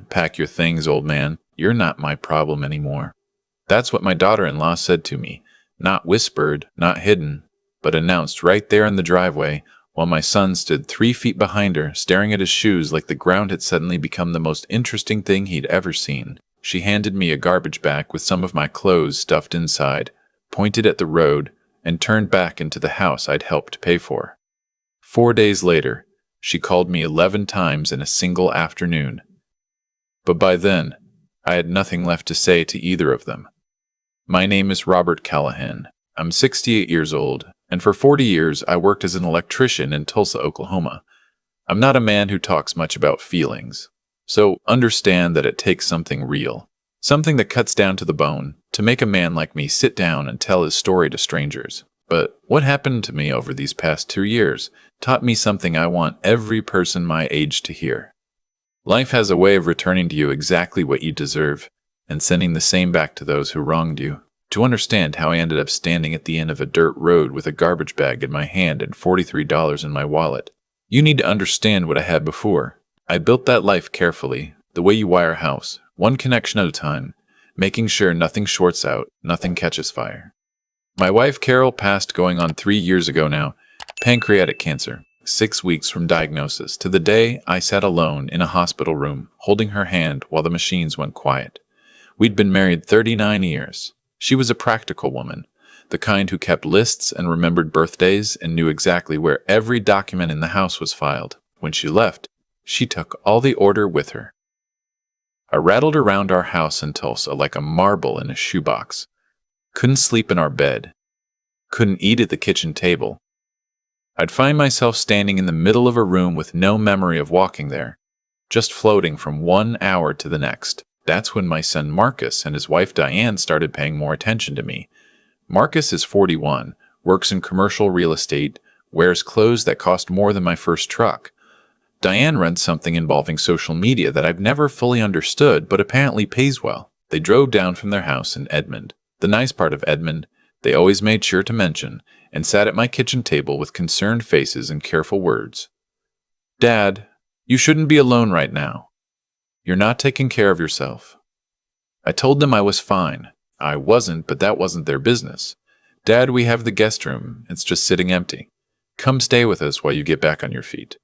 Pack your things, old man. You're not my problem anymore. That's what my daughter-in-law said to me. Not whispered, not hidden, but announced right there in the driveway, while my son stood 3 feet behind her, staring at his shoes like the ground had suddenly become the most interesting thing he'd ever seen. She handed me a garbage bag with some of my clothes stuffed inside, pointed at the road, and turned back into the house I'd helped pay for. 4 days later, she called me 11 times in a single afternoon. But by then, I had nothing left to say to either of them. My name is Robert Callahan. I'm 68 years old, and for 40 years I worked as an electrician in Tulsa, Oklahoma. I'm not a man who talks much about feelings, so understand that it takes something real, something that cuts down to the bone, to make a man like me sit down and tell his story to strangers. But what happened to me over these past 2 years taught me something I want every person my age to hear. Life has a way of returning to you exactly what you deserve, and sending the same back to those who wronged you. To understand how I ended up standing at the end of a dirt road with a garbage bag in my hand and $43 in my wallet, you need to understand what I had before. I built that life carefully, the way you wire a house, one connection at a time, making sure nothing shorts out, nothing catches fire. My wife Carol passed going on 3 years ago now, pancreatic cancer, 6 weeks from diagnosis to the day I sat alone in a hospital room, holding her hand while the machines went quiet. We'd been married 39 years. She was a practical woman, the kind who kept lists and remembered birthdays and knew exactly where every document in the house was filed. When she left, she took all the order with her. I rattled around our house in Tulsa like a marble in a shoebox. Couldn't sleep in our bed. Couldn't eat at the kitchen table. I'd find myself standing in the middle of a room with no memory of walking there, just floating from 1 hour to the next. That's when my son Marcus and his wife Diane started paying more attention to me. Marcus is 41, works in commercial real estate, wears clothes that cost more than my first truck. Diane runs something involving social media that I've never fully understood, but apparently pays well. They drove down from their house in Edmond, the nice part of Edmond, they always made sure to mention, and sat at my kitchen table with concerned faces and careful words. "Dad, you shouldn't be alone right now. You're not taking care of yourself." I told them I was fine. I wasn't, but that wasn't their business. "Dad, we have the guest room. It's just sitting empty. Come stay with us while you get back on your feet."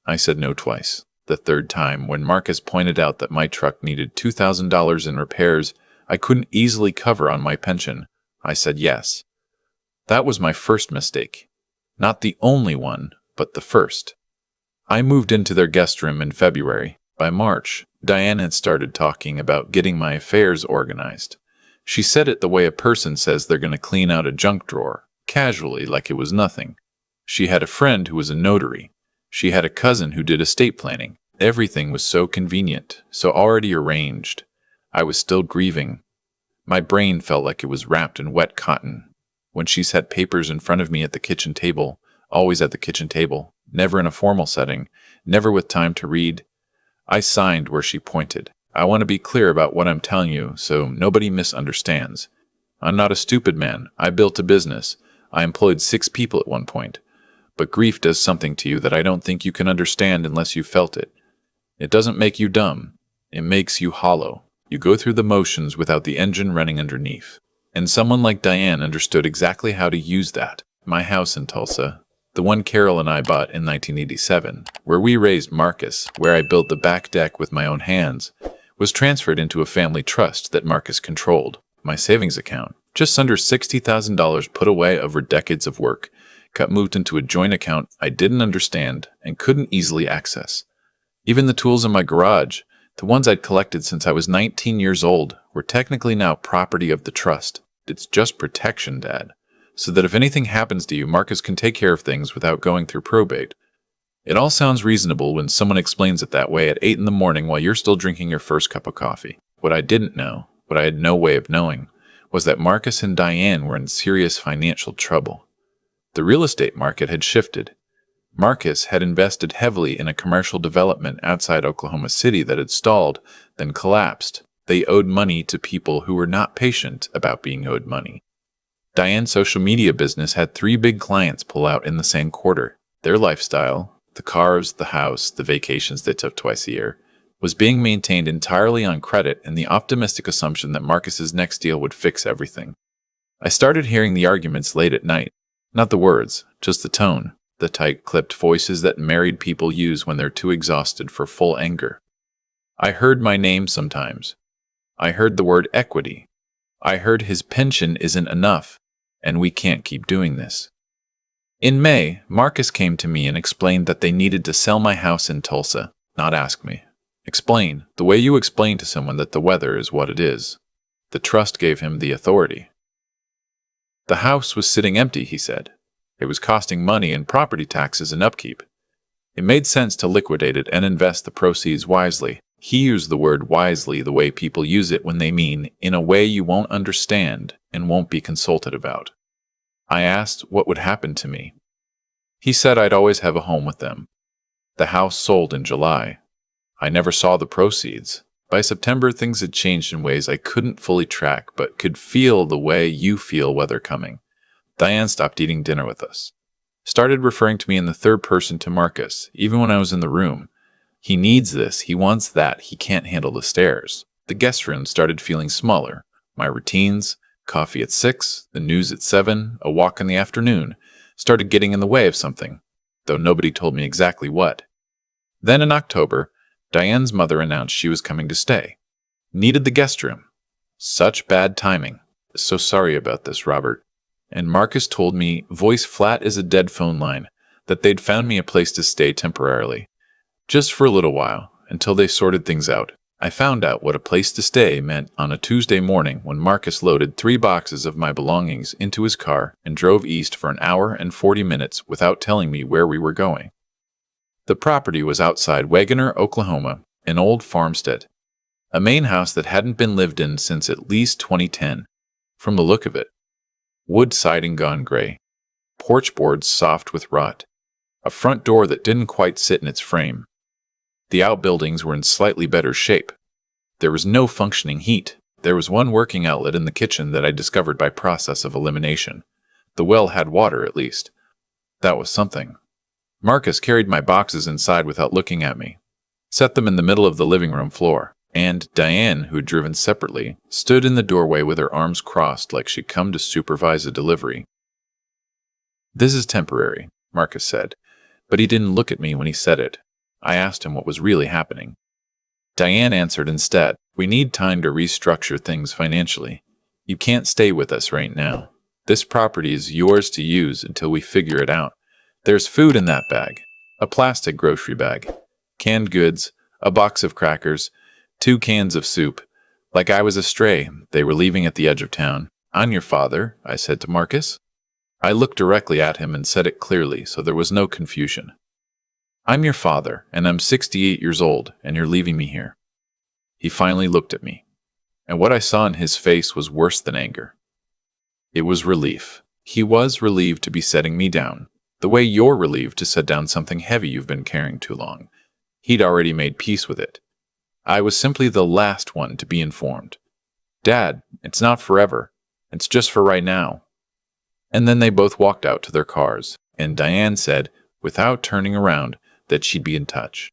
I said no twice. The third time, when Marcus pointed out that my truck needed $2,000 in repairs I couldn't easily cover on my pension, I said yes. That was my first mistake. Not the only one, but the first. I moved into their guest room in February. By March, Diane had started talking about getting my affairs organized. She said it the way a person says they're going to clean out a junk drawer, casually, like it was nothing. She had a friend who was a notary. She had a cousin who did estate planning. Everything was so convenient, so already arranged. I was still grieving. My brain felt like it was wrapped in wet cotton. When she set papers in front of me at the kitchen table, always at the kitchen table, never in a formal setting, never with time to read, I signed where she pointed. I want to be clear about what I'm telling you so nobody misunderstands. I'm not a stupid man. I built a business. I employed 6 people at one point. But grief does something to you that I don't think you can understand unless you felt it. It doesn't make you dumb. It makes you hollow. You go through the motions without the engine running underneath. And someone like Diane understood exactly how to use that. My house in Tulsa, the one Carol and I bought in 1987, where we raised Marcus, where I built the back deck with my own hands, was transferred into a family trust that Marcus controlled. My savings account, just under $60,000 put away over decades of work, got moved into a joint account I didn't understand and couldn't easily access. Even the tools in my garage, the ones I'd collected since I was 19 years old, were technically now property of the trust. It's just protection, Dad, so that if anything happens to you, Marcus can take care of things without going through probate. It all sounds reasonable when someone explains it that way at 8 in the morning while you're still drinking your first cup of coffee. What I didn't know, what I had no way of knowing, was that Marcus and Diane were in serious financial trouble. The real estate market had shifted. Marcus had invested heavily in a commercial development outside Oklahoma City that had stalled, then collapsed. They owed money to people who were not patient about being owed money. Diane's social media business had 3 big clients pull out in the same quarter. Their lifestyle, the cars, the house, the vacations they took twice a year, was being maintained entirely on credit and the optimistic assumption that Marcus's next deal would fix everything. I started hearing the arguments late at night. Not the words, just the tone, the tight, clipped voices that married people use when they're too exhausted for full anger. I heard my name sometimes. I heard the word equity. I heard his pension isn't enough, and we can't keep doing this. In May, Marcus came to me and explained that they needed to sell my house in Tulsa, not ask me. Explain, the way you explain to someone that the weather is what it is. The trust gave him the authority. The house was sitting empty, he said. It was costing money in property taxes and upkeep. It made sense to liquidate it and invest the proceeds wisely. He used the word wisely the way people use it when they mean in a way you won't understand and won't be consulted about. I asked what would happen to me. He said I'd always have a home with them. The house sold in July. I never saw the proceeds. By September, things had changed in ways I couldn't fully track, but could feel the way you feel weather coming. Diane stopped eating dinner with us. Started referring to me in the third person to Marcus, even when I was in the room. He needs this, he wants that, he can't handle the stairs. The guest room started feeling smaller. My routines, coffee at 6, the news at 7, a walk in the afternoon, started getting in the way of something, though nobody told me exactly what. Then in October, Diane's mother announced she was coming to stay. Needed the guest room. Such bad timing. So sorry about this, Robert. And Marcus told me, voice flat as a dead phone line, that they'd found me a place to stay temporarily. Just for a little while, until they sorted things out. I found out what a place to stay meant on a Tuesday morning when Marcus loaded 3 boxes of my belongings into his car and drove east for an hour and 40 minutes without telling me where we were going. The property was outside Wagoner, Oklahoma, an old farmstead. A main house that hadn't been lived in since at least 2010, from the look of it. Wood siding gone gray. Porch boards soft with rot. A front door that didn't quite sit in its frame. The outbuildings were in slightly better shape. There was no functioning heat. There was one working outlet in the kitchen that I discovered by process of elimination. The well had water, at least. That was something. Marcus carried my boxes inside without looking at me, set them in the middle of the living room floor, and Diane, who'd driven separately, stood in the doorway with her arms crossed like she'd come to supervise a delivery. "This is temporary," Marcus said, but he didn't look at me when he said it. I asked him what was really happening. Diane answered instead, "We need time to restructure things financially. You can't stay with us right now. This property is yours to use until we figure it out. There's food in that bag, a plastic grocery bag, canned goods, a box of crackers, 2 cans of soup. Like I was a stray, they were leaving at the edge of town. I'm your father," I said to Marcus. I looked directly at him and said it clearly, so there was no confusion. "I'm your father, and I'm 68 years old, and you're leaving me here." He finally looked at me, and what I saw in his face was worse than anger. It was relief. He was relieved to be setting me down, the way you're relieved to set down something heavy you've been carrying too long. He'd already made peace with it. I was simply the last one to be informed. "Dad, it's not forever. It's just for right now." And then they both walked out to their cars, and Diane said, without turning around, that she'd be in touch.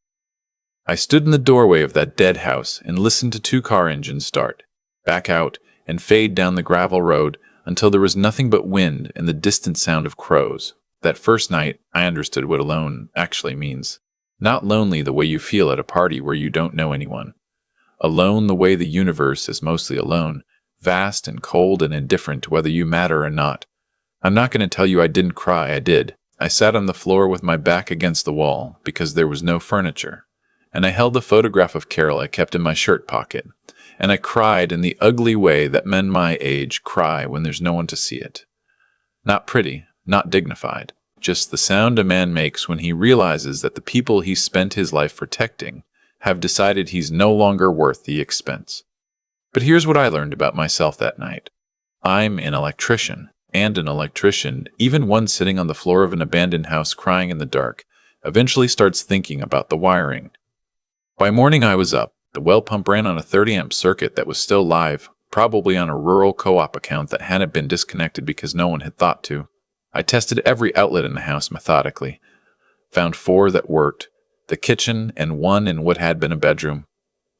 I stood in the doorway of that dead house and listened to 2 car engines start, back out, and fade down the gravel road until there was nothing but wind and the distant sound of crows. That first night, I understood what alone actually means. Not lonely the way you feel at a party where you don't know anyone. Alone the way the universe is mostly alone, vast and cold and indifferent to whether you matter or not. I'm not going to tell you I didn't cry, I did. I sat on the floor with my back against the wall because there was no furniture, and I held the photograph of Carol I kept in my shirt pocket, and I cried in the ugly way that men my age cry when there's no one to see it. Not pretty, not dignified, just the sound a man makes when he realizes that the people he spent his life protecting have decided he's no longer worth the expense. But here's what I learned about myself that night. I'm an electrician. And an electrician, even one sitting on the floor of an abandoned house crying in the dark, eventually starts thinking about the wiring. By morning I was up. The well pump ran on a 30-amp circuit that was still live, probably on a rural co-op account that hadn't been disconnected because no one had thought to. I tested every outlet in the house methodically. Found 4 that worked, the kitchen and 1 in what had been a bedroom.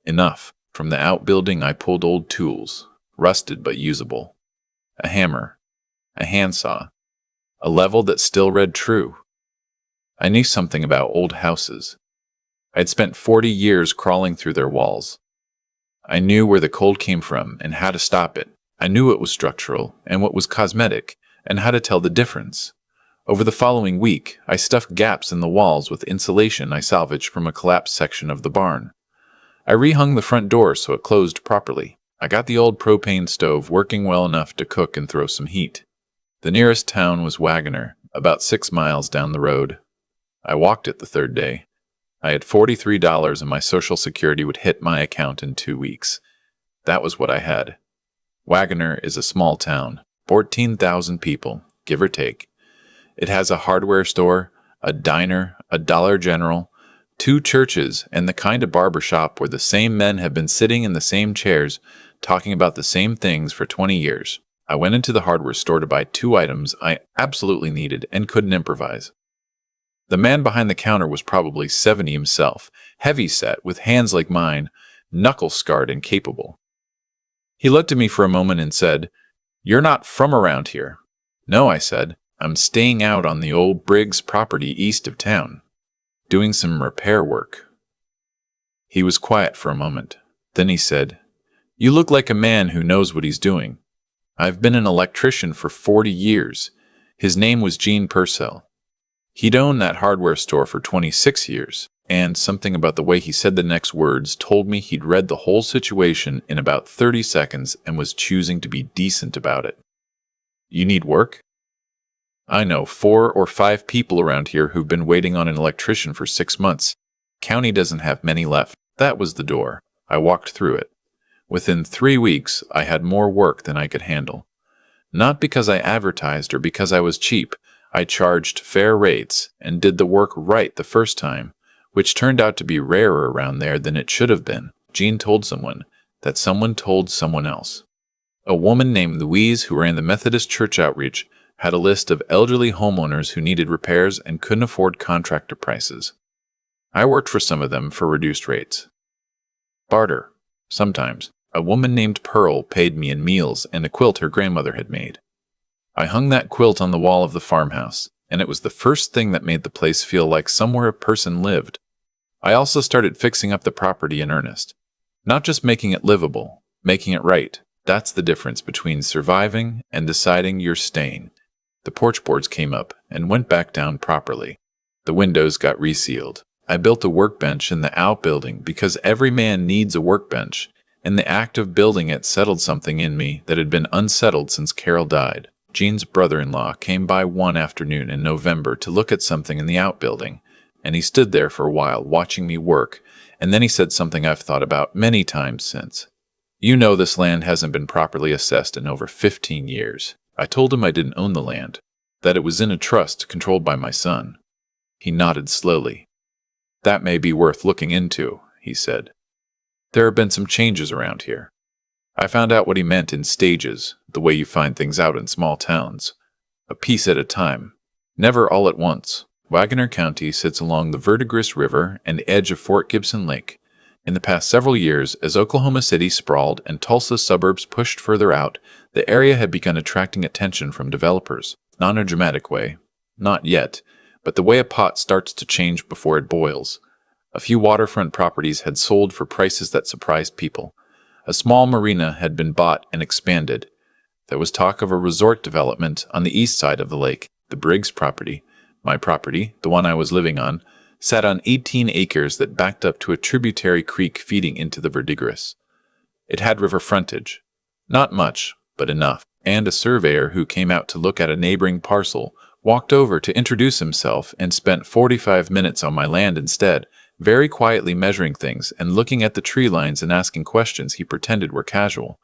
Enough. From the outbuilding I pulled old tools, rusted but usable. A hammer, a handsaw, a level that still read true. I knew something about old houses. I had spent 40 years crawling through their walls. I knew where the cold came from and how to stop it. I knew what was structural and what was cosmetic, and how to tell the difference. Over the following week, I stuffed gaps in the walls with insulation I salvaged from a collapsed section of the barn. I rehung the front door so it closed properly. I got the old propane stove working well enough to cook and throw some heat. The nearest town was Wagoner, about 6 miles down the road. I walked it the third day. I had $43 and my Social Security would hit my account in 2 weeks. That was what I had. Wagoner is a small town, 14,000 people, give or take. It has a hardware store, a diner, a Dollar General, 2 churches, and the kind of barber shop where the same men have been sitting in the same chairs, talking about the same things for 20 years. I went into the hardware store to buy 2 items I absolutely needed and couldn't improvise. The man behind the counter was probably 70 himself, heavy-set, with hands like mine, knuckle-scarred and capable. He looked at me for a moment and said, "You're not from around here." "No," I said. "I'm staying out on the old Briggs property east of town, doing some repair work." He was quiet for a moment. Then he said, "You look like a man who knows what he's doing. I've been an electrician for 40 years. His name was Gene Purcell. He'd owned that hardware store for 26 years, and something about the way he said the next words told me he'd read the whole situation in about 30 seconds and was choosing to be decent about it. You need work? I know 4 or 5 people around here who've been waiting on an electrician for 6 months. County doesn't have many left." That was the door. I walked through it. Within 3 weeks, I had more work than I could handle. Not because I advertised or because I was cheap. I charged fair rates and did the work right the first time, which turned out to be rarer around there than it should have been. Gene told someone that someone told someone else. A woman named Louise, who ran the Methodist Church outreach, had a list of elderly homeowners who needed repairs and couldn't afford contractor prices. I worked for some of them for reduced rates. Barter. Sometimes. A woman named Pearl paid me in meals and a quilt her grandmother had made. I hung that quilt on the wall of the farmhouse, and it was the first thing that made the place feel like somewhere a person lived. I also started fixing up the property in earnest. Not just making it livable, making it right. That's the difference between surviving and deciding you're staying. The porch boards came up and went back down properly. The windows got resealed. I built a workbench in the outbuilding because every man needs a workbench, and the act of building it settled something in me that had been unsettled since Carol died. Gene's brother-in-law came by one afternoon in November to look at something in the outbuilding, and he stood there for a while watching me work, and then he said something I've thought about many times since. "You know this land hasn't been properly assessed in over 15 years. I told him I didn't own the land, that it was in a trust controlled by my son. He nodded slowly. "That may be worth looking into," he said. "There have been some changes around here." I found out what he meant in stages, the way you find things out in small towns. A piece at a time. Never all at once. Wagoner County sits along the Verdigris River and edge of Fort Gibson Lake. In the past several years, as Oklahoma City sprawled and Tulsa suburbs pushed further out, the area had begun attracting attention from developers. Not in a dramatic way. Not yet. But the way a pot starts to change before it boils. A few waterfront properties had sold for prices that surprised people. A small marina had been bought and expanded. There was talk of a resort development on the east side of the lake. The Briggs property, my property, the one I was living on, sat on 18 acres that backed up to a tributary creek feeding into the Verdigris. It had river frontage. Not much, but enough. And a surveyor who came out to look at a neighboring parcel walked over to introduce himself and spent 45 minutes on my land instead, very quietly measuring things and looking at the tree lines and asking questions he pretended were casual.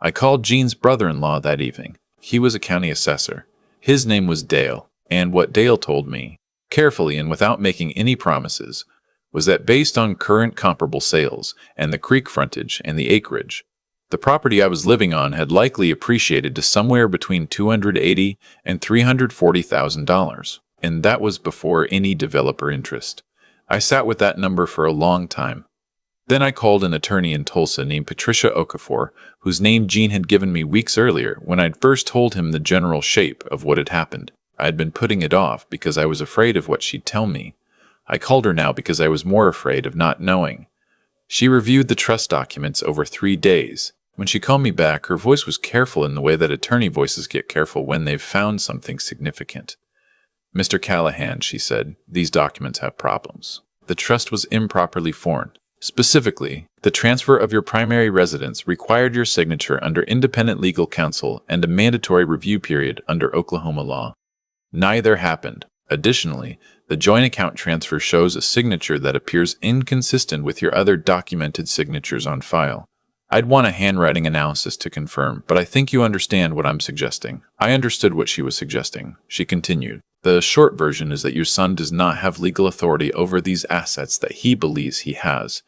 I called Gene's brother-in-law that evening. He was a county assessor. His name was Dale, and what Dale told me, carefully and without making any promises, was that based on current comparable sales and the creek frontage and the acreage, the property I was living on had likely appreciated to somewhere between $280,000 and $340,000, and that was before any developer interest. I sat with that number for a long time. Then I called an attorney in Tulsa named Patricia Okafor, whose name Gene had given me weeks earlier when I'd first told him the general shape of what had happened. I had been putting it off because I was afraid of what she'd tell me. I called her now because I was more afraid of not knowing. She reviewed the trust documents over 3 days. When she called me back, her voice was careful in the way that attorney voices get careful when they've found something significant. "Mr. Callahan," she said, "these documents have problems. The trust was improperly formed. Specifically, the transfer of your primary residence required your signature under independent legal counsel and a mandatory review period under Oklahoma law. Neither happened. Additionally, the joint account transfer shows a signature that appears inconsistent with your other documented signatures on file. I'd want a handwriting analysis to confirm, but I think you understand what I'm suggesting." I understood what she was suggesting. She continued, "The short version is that your son does not have legal authority over these assets that he believes he has.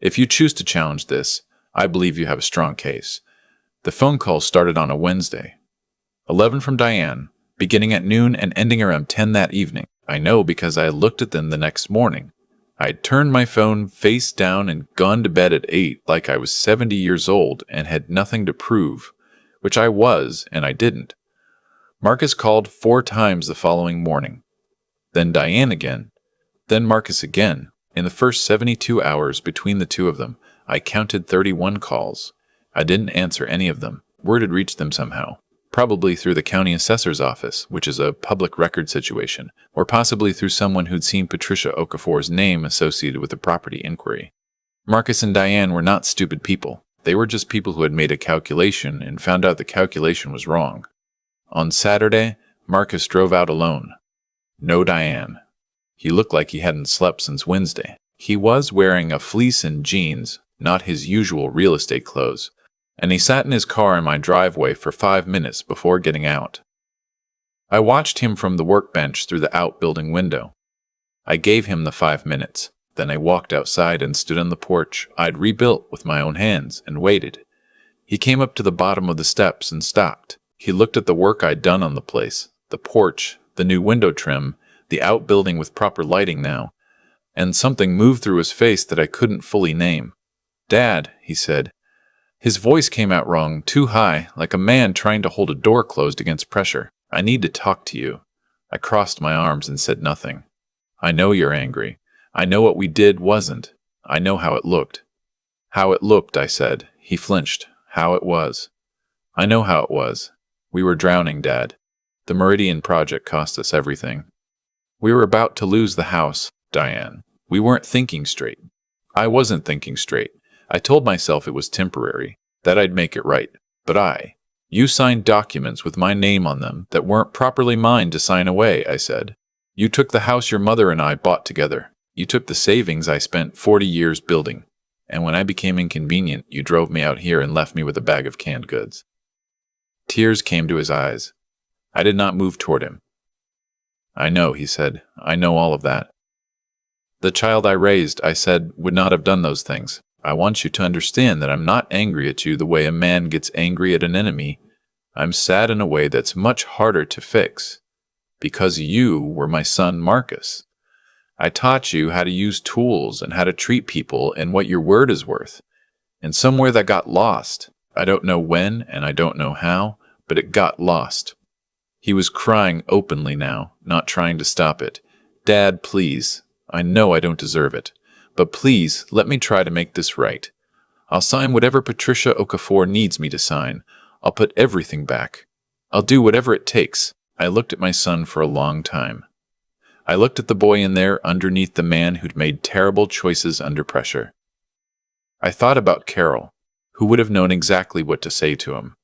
If you choose to challenge this, I believe you have a strong case." The phone call started on a Wednesday. 11 from Diane, beginning at noon and ending around 10 that evening. I know because I looked at them the next morning. I'd turned my phone face down and gone to bed at 8 like I was 70 years old and had nothing to prove, which I was, and I didn't. Marcus called 4 times the following morning. Then Diane again. Then Marcus again. In the first 72 hours between the two of them, I counted 31 calls. I didn't answer any of them. Word had reached them somehow. Probably through the county assessor's office, which is a public record situation, or possibly through someone who'd seen Patricia Okafor's name associated with the property inquiry. Marcus and Diane were not stupid people. They were just people who had made a calculation and found out the calculation was wrong. On Saturday, Marcus drove out alone. No Diane. He looked like he hadn't slept since Wednesday. He was wearing a fleece and jeans, not his usual real estate clothes, and he sat in his car in my driveway for 5 minutes before getting out. I watched him from the workbench through the outbuilding window. I gave him the 5 minutes. Then I walked outside and stood on the porch I'd rebuilt with my own hands and waited. He came up to the bottom of the steps and stopped. He looked at the work I'd done on the place, the porch, the new window trim, the outbuilding with proper lighting now, and something moved through his face that I couldn't fully name. "Dad," he said. His voice came out wrong, too high, like a man trying to hold a door closed against pressure. "I need to talk to you." I crossed my arms and said nothing. "I know you're angry. I know what we did wasn't. I know how it looked." "How it looked," I said. He flinched. "How it was." "I know how it was. We were drowning, Dad. The Meridian project cost us everything. We were about to lose the house, Diane. We weren't thinking straight. I wasn't thinking straight. I told myself it was temporary, that I'd make it right. But you signed documents with my name on them that weren't properly mine to sign away," I said. "You took the house your mother and I bought together. You took the savings I spent 40 years building. And when I became inconvenient, you drove me out here and left me with a bag of canned goods." Tears came to his eyes. I did not move toward him. "I know," he said. "I know all of that. The child I raised," I said, "would not have done those things. I want you to understand that I'm not angry at you the way a man gets angry at an enemy. I'm sad in a way that's much harder to fix. Because you were my son Marcus. I taught you how to use tools and how to treat people and what your word is worth. And somewhere that got lost. I don't know when and I don't know how, but it got lost." He was crying openly now, not trying to stop it. "Dad, please. I know I don't deserve it. But please, let me try to make this right. I'll sign whatever Patricia Okafor needs me to sign. I'll put everything back. I'll do whatever it takes." I looked at my son for a long time. I looked at the boy in there underneath the man who'd made terrible choices under pressure. I thought about Carol, who would have known exactly what to say to him.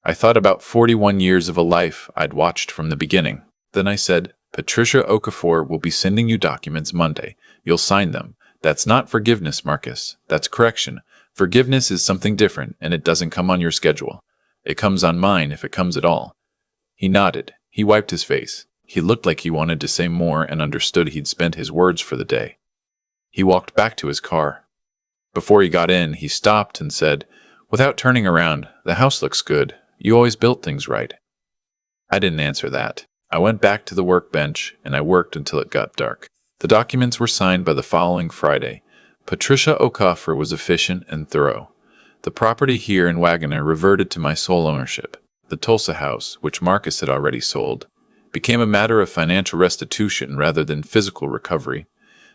I thought about 41 years of a life I'd watched from the beginning. Then I said, "Patricia Okafor will be sending you documents Monday. You'll sign them. That's not forgiveness, Marcus. That's correction. Forgiveness is something different, and it doesn't come on your schedule. It comes on mine if it comes at all." He nodded. He wiped his face. He looked like he wanted to say more and understood he'd spent his words for the day. He walked back to his car. Before he got in, he stopped and said, without turning around, "The house looks good. You always built things right." I didn't answer that. I went back to the workbench, and I worked until it got dark. The documents were signed by the following Friday, Patricia O'Coffer was efficient and thorough. The property here in Wagoner reverted to my sole ownership. The Tulsa house, which Marcus had already sold, became a matter of financial restitution rather than physical recovery.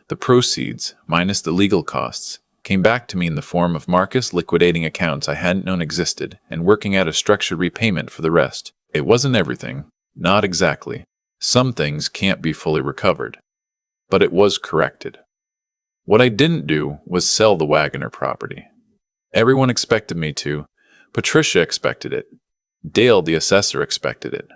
The proceeds, minus the legal costs, came back to me in the form of Marcus liquidating accounts I hadn't known existed and working out a structured repayment for the rest. It wasn't everything. Not exactly. Some things can't be fully recovered. But it was corrected. What I didn't do was sell the Wagoner property. Everyone expected me to. Patricia expected it. Dale, the assessor, expected it.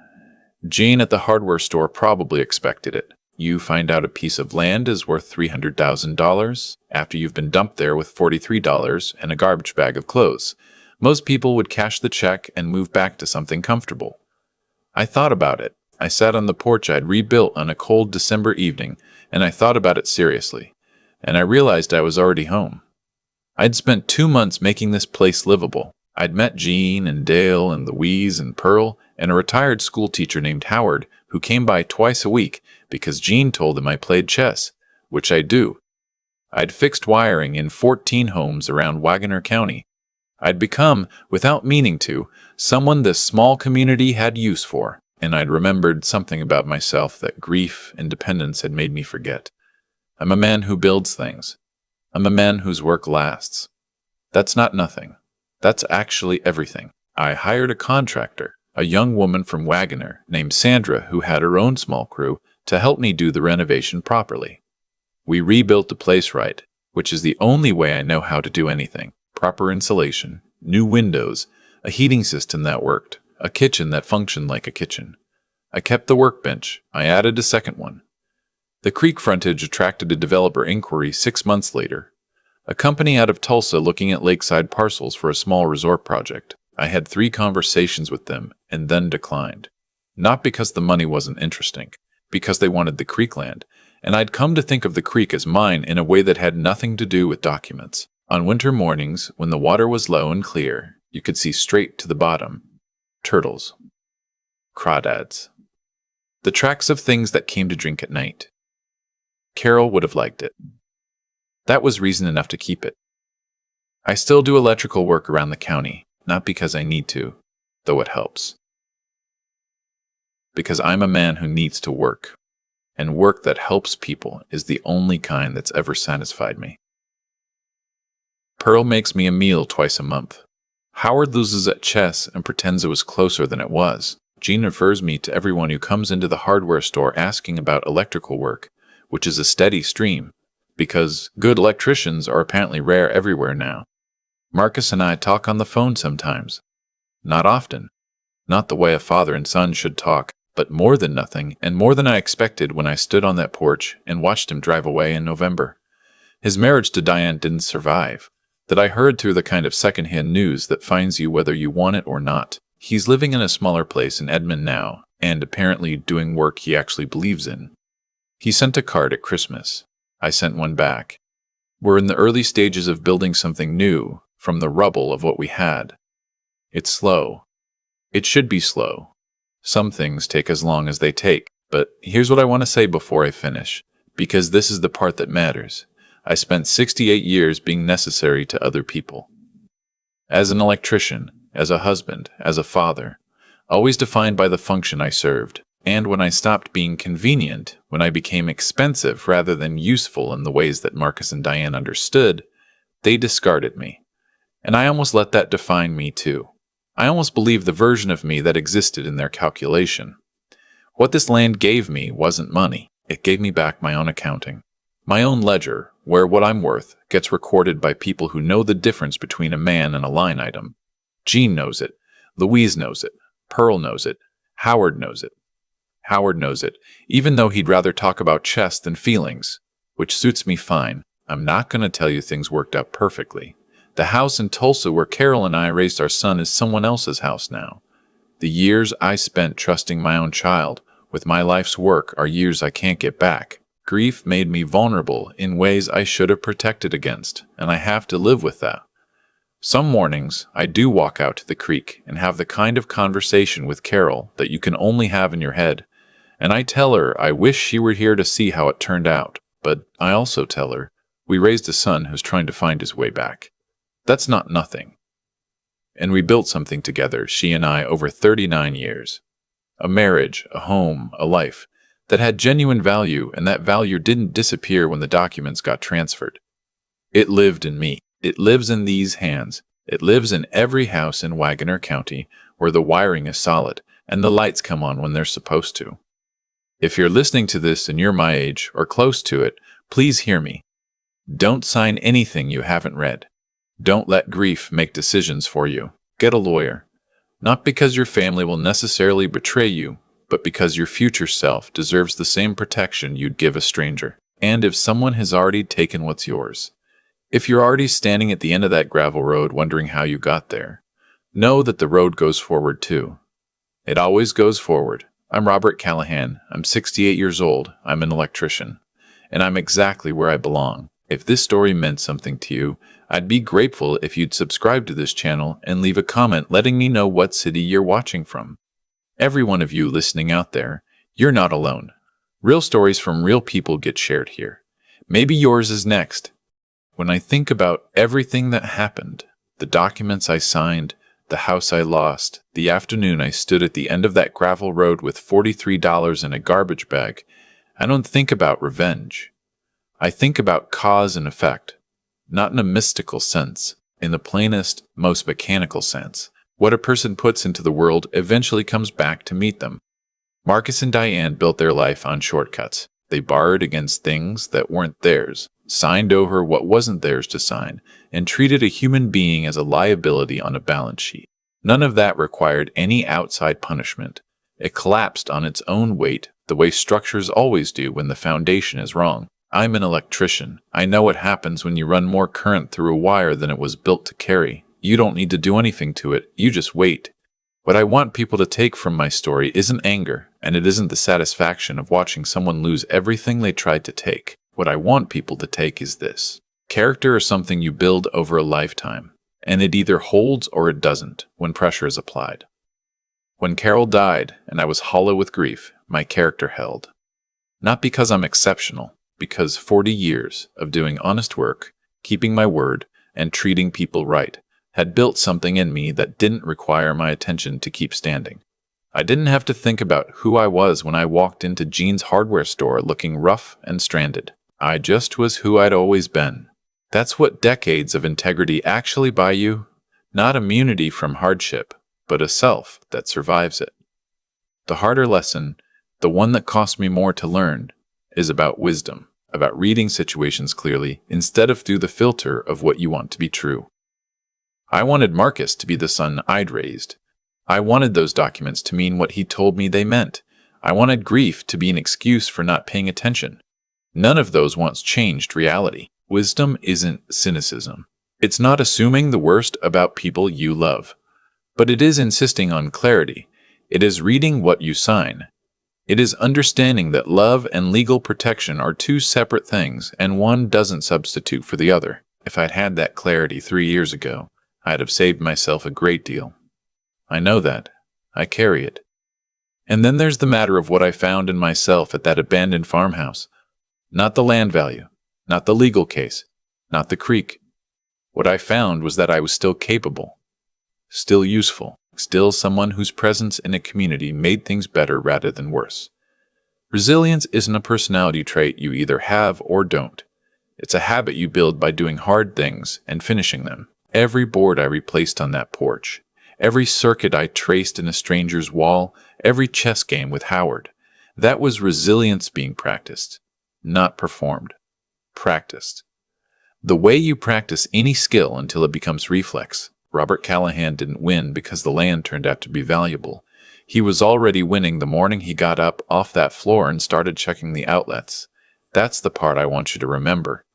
Jean at the hardware store probably expected it. You find out a piece of land is worth $300,000 after you've been dumped there with $43 and a garbage bag of clothes. Most people would cash the check and move back to something comfortable. I thought about it. I sat on the porch I'd rebuilt on a cold December evening, and I thought about it seriously. And I realized I was already home. I'd spent 2 months making this place livable. I'd met Jean and Dale and Louise and Pearl and a retired school teacher named Howard who came by twice a week because Jean told him I played chess, which I do. I'd fixed wiring in 14 homes around Wagoner County. I'd become, without meaning to, someone this small community had use for, and I'd remembered something about myself that grief and dependence had made me forget. I'm a man who builds things. I'm a man whose work lasts. That's not nothing. That's actually everything. I hired a contractor, a young woman from Wagoner named Sandra who had her own small crew, to help me do the renovation properly. We rebuilt the place right, which is the only way I know how to do anything. Proper insulation, new windows, a heating system that worked, a kitchen that functioned like a kitchen. I kept the workbench. I added a second one. The creek frontage attracted a developer inquiry 6 months later. A company out of Tulsa looking at lakeside parcels for a small resort project. I had 3 conversations with them and then declined. Not because the money wasn't interesting, because they wanted the creek land, and I'd come to think of the creek as mine in a way that had nothing to do with documents. On winter mornings, when the water was low and clear, you could see straight to the bottom. Turtles. Crawdads. The tracks of things that came to drink at night. Carol would have liked it. That was reason enough to keep it. I still do electrical work around the county, not because I need to, though it helps. Because I'm a man who needs to work, and work that helps people is the only kind that's ever satisfied me. Pearl makes me a meal twice a month. Howard loses at chess and pretends it was closer than it was. Jean refers me to everyone who comes into the hardware store asking about electrical work, which is a steady stream, because good electricians are apparently rare everywhere now. Marcus and I talk on the phone sometimes. Not often. Not the way a father and son should talk, but more than nothing, and more than I expected when I stood on that porch and watched him drive away in November. His marriage to Diane didn't survive. That I heard through the kind of secondhand news that finds you whether you want it or not. He's living in a smaller place in Edmond now, and apparently doing work he actually believes in. He sent a card at Christmas. I sent one back. We're in the early stages of building something new from the rubble of what we had. It's slow. It should be slow. Some things take as long as they take, but here's what I want to say before I finish, because this is the part that matters. I spent 68 years being necessary to other people. As an electrician, as a husband, as a father, always defined by the function I served. And when I stopped being convenient, when I became expensive rather than useful in the ways that Marcus and Diane understood, they discarded me. And I almost let that define me too. I almost believed the version of me that existed in their calculation. What this land gave me wasn't money. It gave me back my own accounting. My own ledger, where what I'm worth gets recorded by people who know the difference between a man and a line item. Jean knows it. Louise knows it. Pearl knows it. Howard knows it. Howard knows it, even though he'd rather talk about chess than feelings, which suits me fine. I'm not going to tell you things worked out perfectly. The house in Tulsa where Carol and I raised our son is someone else's house now. The years I spent trusting my own child with my life's work are years I can't get back. Grief made me vulnerable in ways I should have protected against, and I have to live with that. Some mornings, I do walk out to the creek and have the kind of conversation with Carol that you can only have in your head. And I tell her I wish she were here to see how it turned out, but I also tell her, We raised a son who's trying to find his way back. That's not nothing. And we built something together, she and I, over 39 years. A marriage, a home, a life that had genuine value, and that value didn't disappear when the documents got transferred. It lived in me. It lives in these hands. It lives in every house in Wagoner County where the wiring is solid and the lights come on when they're supposed to. If you're listening to this and you're my age or close to it, please hear me. Don't sign anything you haven't read. Don't let grief make decisions for you. Get a lawyer. Not because your family will necessarily betray you, but because your future self deserves the same protection you'd give a stranger. And if someone has already taken what's yours, if you're already standing at the end of that gravel road wondering how you got there, know that the road goes forward too. It always goes forward. I'm Robert Callahan. I'm 68 years old. I'm an electrician. And I'm exactly where I belong. If this story meant something to you, I'd be grateful if you'd subscribe to this channel and leave a comment letting me know what city you're watching from. Every one of you listening out there, you're not alone. Real stories from real people get shared here. Maybe yours is next. When I think about everything that happened, the documents I signed, the house I lost, the afternoon I stood at the end of that gravel road with $43 in a garbage bag, I don't think about revenge. I think about cause and effect, not in a mystical sense, in the plainest, most mechanical sense. What a person puts into the world eventually comes back to meet them. Marcus and Diane built their life on shortcuts. They borrowed against things that weren't theirs, signed over what wasn't theirs to sign, and treated a human being as a liability on a balance sheet. None of that required any outside punishment. It collapsed on its own weight, the way structures always do when the foundation is wrong. I'm an electrician. I know what happens when you run more current through a wire than it was built to carry. You don't need to do anything to it. You just wait. What I want people to take from my story isn't anger, and it isn't the satisfaction of watching someone lose everything they tried to take. What I want people to take is this. Character is something you build over a lifetime, and it either holds or it doesn't when pressure is applied. When Carol died and I was hollow with grief, my character held. Not because I'm exceptional, because 40 years of doing honest work, keeping my word, and treating people right had built something in me that didn't require my attention to keep standing. I didn't have to think about who I was when I walked into Gene's hardware store looking rough and stranded. I just was who I'd always been. That's what decades of integrity actually buy you. Not immunity from hardship, but a self that survives it. The harder lesson, the one that cost me more to learn, is about wisdom, about reading situations clearly instead of through the filter of what you want to be true. I wanted Marcus to be the son I'd raised. I wanted those documents to mean what he told me they meant. I wanted grief to be an excuse for not paying attention. None of those once changed reality. Wisdom isn't cynicism. It's not assuming the worst about people you love. But it is insisting on clarity. It is reading what you sign. It is understanding that love and legal protection are two separate things, and one doesn't substitute for the other. If I'd had that clarity 3 years ago, I'd have saved myself a great deal. I know that. I carry it. And then there's the matter of what I found in myself at that abandoned farmhouse. Not the land value, not the legal case, not the creek. What I found was that I was still capable, still useful, still someone whose presence in a community made things better rather than worse. Resilience isn't a personality trait you either have or don't. It's a habit you build by doing hard things and finishing them. Every board I replaced on that porch, every circuit I traced in a stranger's wall, every chess game with Howard, that was resilience being practiced, not performed. Practiced. The way you practice any skill until it becomes reflex. Robert Callahan didn't win because the land turned out to be valuable. He was already winning the morning he got up off that floor and started checking the outlets. That's the part I want you to remember.